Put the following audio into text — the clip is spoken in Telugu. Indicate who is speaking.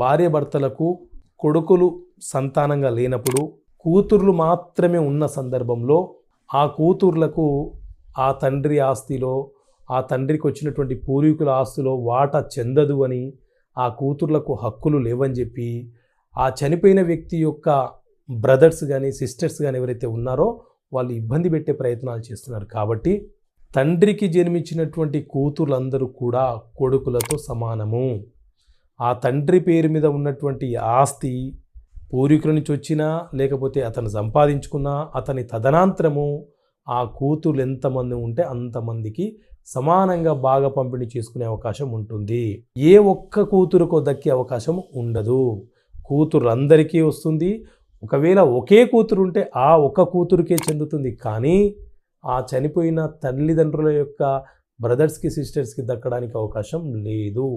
Speaker 1: భార్యాభర్తలకు కొడుకులు సంతానంగా లేనప్పుడు కూతుర్లు మాత్రమే ఉన్న సందర్భంలో ఆ కూతుర్లకు ఆ తండ్రి ఆస్తిలో, ఆ తండ్రికి వచ్చినటువంటి పూర్వీకుల ఆస్తిలో వాటా చెందదు అని, ఆ కూతుర్లకు హక్కులు లేవని చెప్పి ఆ చనిపోయిన వ్యక్తి యొక్క బ్రదర్స్ కానీ సిస్టర్స్ కానీ ఎవరైతే ఉన్నారో వాళ్ళు ఇబ్బంది పెట్టే ప్రయత్నాలు చేస్తున్నారు. కాబట్టి తండ్రికి జన్మించినటువంటి కూతుర్లందరూ కూడా కొడుకులతో సమానము. ఆ తండ్రి పేరు మీద ఉన్నటువంటి ఆస్తి పూర్వీకుల నుంచి వచ్చినా లేకపోతే అతను సంపాదించుకున్నా అతని తదనంతరము ఆ కూతుర్లు ఎంతమంది ఉంటే అంతమందికి సమానంగా బాగా పంపిణీ చేసుకునే అవకాశం ఉంటుంది. ఏ ఒక్క కూతురుకో దక్కే అవకాశం ఉండదు. కూతురు అందరికీ వస్తుంది. ఒకవేళ ఒకే కూతురు ఉంటే ఆ ఒక్క కూతురుకే చెందుతుంది. కానీ ఆ చనిపోయిన తల్లిదండ్రుల యొక్క బ్రదర్స్కి సిస్టర్స్కి దక్కడానికి అవకాశం లేదు.